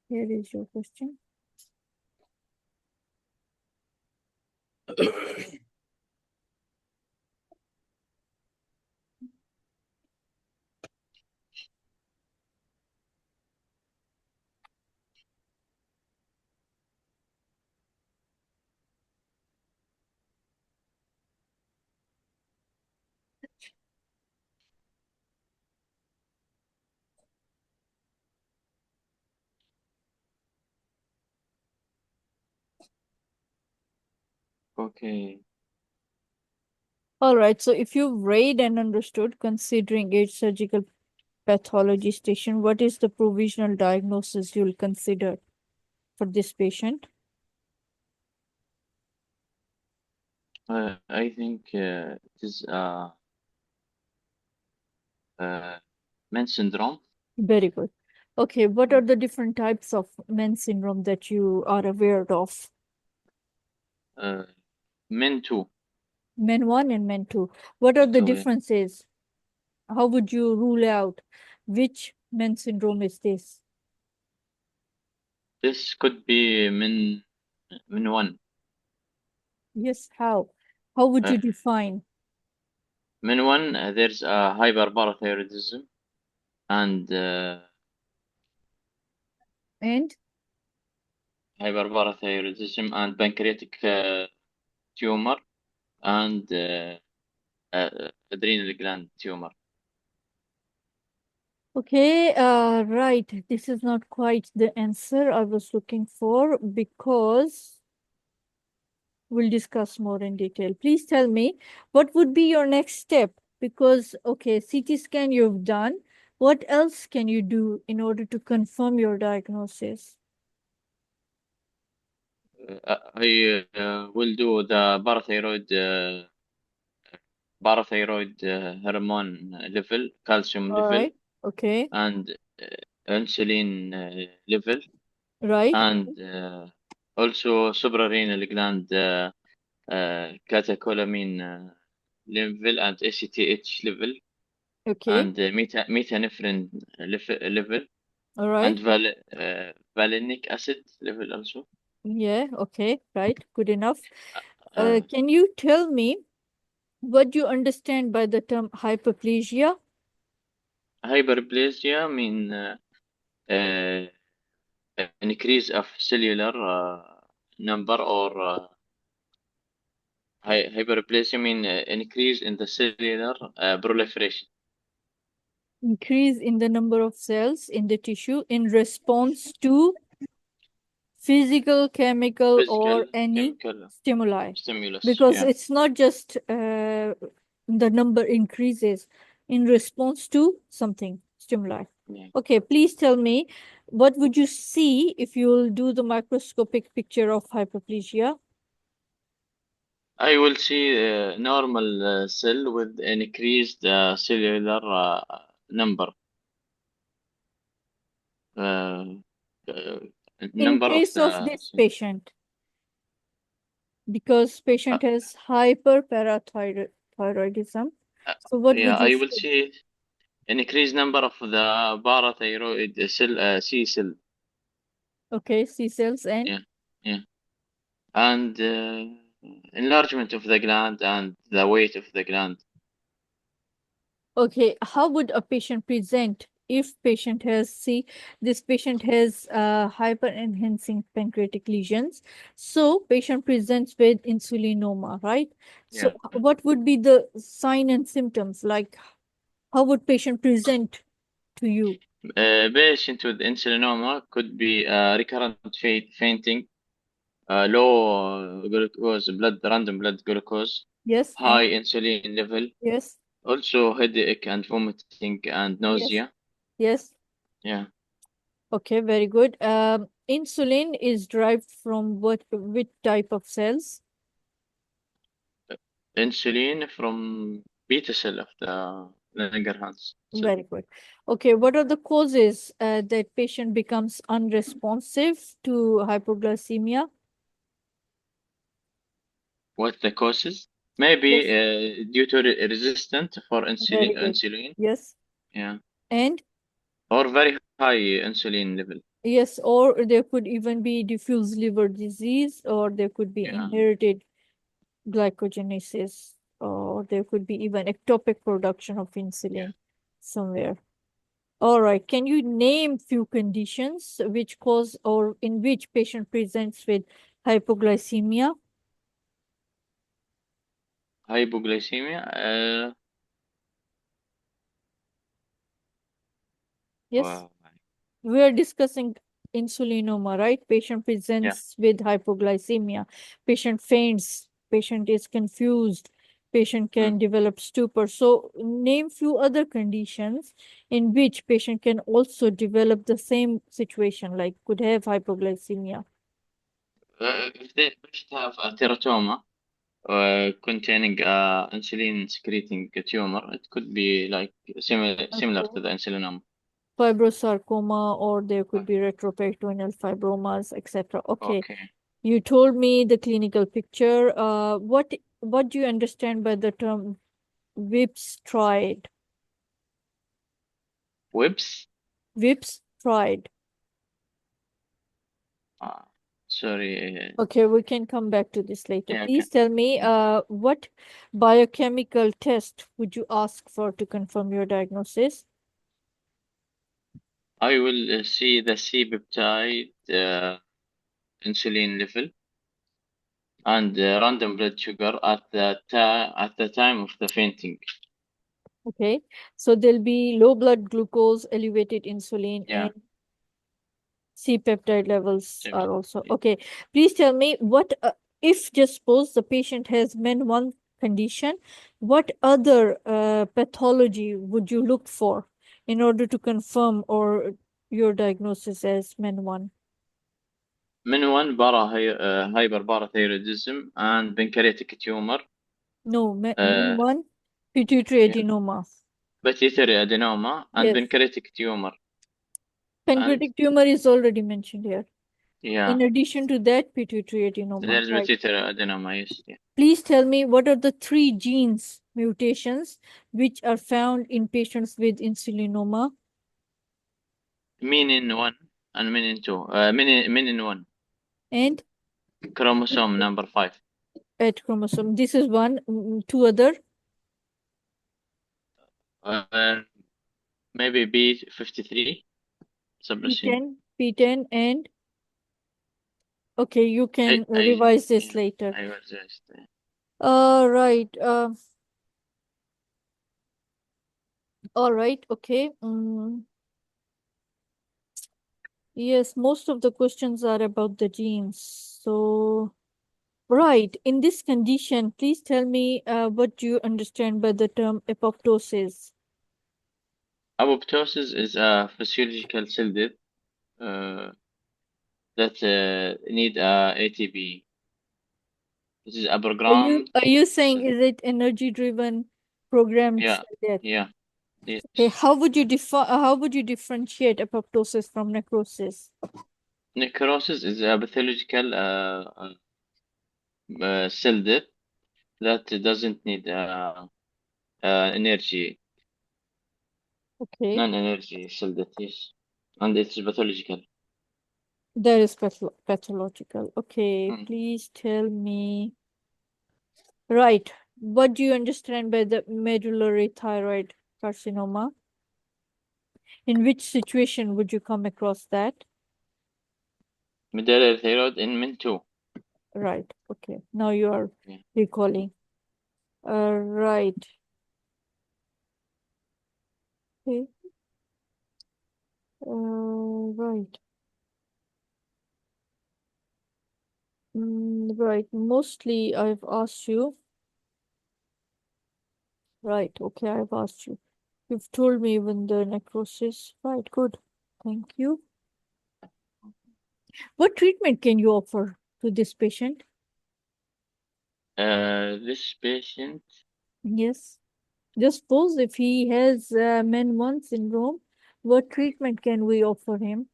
Here is your question. Okay. All right. So if you've read and understood, considering age surgical pathology station, what is the provisional diagnosis you'll consider for this patient? I think it is Men's syndrome. Very good. Okay. What are the different types of Men's syndrome that you are aware of? Men 2. Men 1 and Men 2. What are the 2, yeah. differences? How would you rule out which Men's syndrome is this? This could be Men 1. Yes, how? How would Uh, you define? Men 1, there's hyperparathyroidism and And hyperparathyroidism and pancreatic tumor and adrenal gland tumor. okay, right. This is not quite the answer I was looking for because we'll discuss more in detail. Please tell me what would be your next step? Because, okay, CT scan you've done. What else can you do in order to confirm your diagnosis? I will do the parathyroid hormone level, calcium All level, right. Okay. and insulin level, Right. and also suprarenal gland catecholamine level and ACTH level, Okay. and metanephrine level, All and right. valinic acid level also. Yeah. Okay. Right. Good enough. Uh, Can you tell me what do you understand by the term hyperplasia? Hyperplasia mean uh, increase of cellular number, or hyperplasia mean increase in the cellular proliferation. Increase in the number of cells in the tissue in response to physical, chemical, Physical, or any chemical stimuli. stimulus. Because Yeah. it's not just the number increases in response to something, stimuli. Yeah. Okay, please tell me, what would you see if you'll do the microscopic picture of hyperplasia? I will see a normal cell with increased cellular number. Uh, uh, In number of case of the this patient, because uh, patient has hyperparathyroidism, so what yeah, would you I will say? see increased number of the parathyroid cell, C cell. Okay, C cells and Yeah, yeah, and enlargement of the gland and the weight of the gland. okay, how would a patient present if patient has, see, this patient has hyper enhancing pancreatic lesions. So patient presents with insulinoma, right? So Yeah. what would be the sign and symptoms? Like how would patient present to you? Patient with insulinoma could be recurrent fainting, low glucose random blood glucose, Yes, and high insulin level, yes, also headache and vomiting and yes, nausea. yes. Yeah, Okay, very good. Insulin is derived from what, which type of cells? insulin from beta cell of the Langerhans cell. Very good. Okay, what are the causes that patient becomes unresponsive to hypoglycemia? What the causes? Maybe Yes. due to resistant for Very good. insulin. Yes. Yeah, And or very high insulin level. Yes, or there could even be diffuse liver disease, or there could be Yeah. inherited glycogenesis, or there could be even ectopic production of insulin somewhere. All right, can you name few conditions which cause or in which patient presents with hypoglycemia? Hypoglycemia. Yes, Wow. we are discussing insulinoma, right? Patient presents with hypoglycemia, patient faints, patient is confused, patient can develop stupor. So name few other conditions in which patient can also develop the same situation, like could have hypoglycemia. If they first have a teratoma containing insulin secreting tumor, it could be like similar to the insulinoma. Fibrosarcoma, or there could be retroperitoneal fibromas, etc. Okay. Okay. You told me the clinical picture. What do you understand by the term whips tried? Whips. Whips tried. Uh, sorry. Okay, we can come back to this later. Yeah. Okay. Please tell me, what biochemical test would you ask for to confirm your diagnosis? I will see the C-peptide insulin level and random blood sugar at the time of the fainting. Okay, so there'll be low blood glucose, elevated insulin, Yeah. and C-peptide levels Same. are also okay. Please tell me what if just suppose the patient has MEN1 condition, what other pathology would you look for in order to confirm or your diagnosis as MEN1? من hyperparathyroidism and pancreatic tumor, No, MEN1 pituitary yeah, adenoma. pituitary adenoma and Yes, pancreatic tumor. And pancreatic tumor is already mentioned here. yeah, In addition to that, pituitary adenoma, there's right? pituitary adenoma, yes. Yeah. Please tell me what are the three genes mutations which are found in patients with insulinoma? Menin 1 and menin 2. Menin 1. And Chromosome number 5. at chromosome. This is one. Two other. Uh, maybe B53. Submachine. P10, and okay, you can revise this Yeah, later. I was just. Right. All right. Okay. Yes, most of the questions are about the genes. So, right. In this condition, please tell me what do you understand by the term apoptosis? Apoptosis is a physiological cell death that need ATP. This is a programmed. Are you saying is it energy driven programmed Yeah, cell death? yeah, yes. Okay, how would you differentiate apoptosis from necrosis? Necrosis is a pathological cell death that doesn't need energy, Okay, non-energy cell death, yes. And it's pathological. that is pathological. Okay, Mm. please tell me. Right, what do you understand by the medullary thyroid carcinoma? In which situation would you come across that? Medullary thyroid in men 2. Right, okay, now you are Yeah. recalling. Right. Okay. Right. Right. Mostly I've asked you. Right. Okay, I've asked you. You've told me even the necrosis. Right. Good. Thank you. What treatment can you offer to this patient? This patient, Yes. Just suppose if he has MEN1 syndrome, what treatment can we offer him?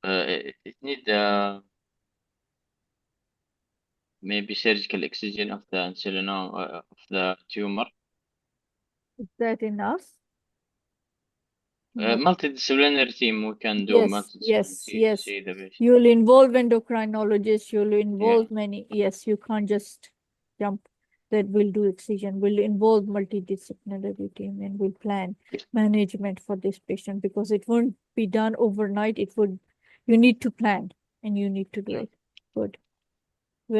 it need maybe surgical excision of the insulinome of the tumor. Is that enough? Multidisciplinary team, we can do Yes, multidisciplinary yes. see the patient. You'll involve endocrinologists, you'll involve Yeah. many. Yes, you can't just jump that we'll do excision. We'll involve multidisciplinary team and we'll plan management for this patient because it won't be done overnight. You need to plan and you need to do Yeah. it. Good.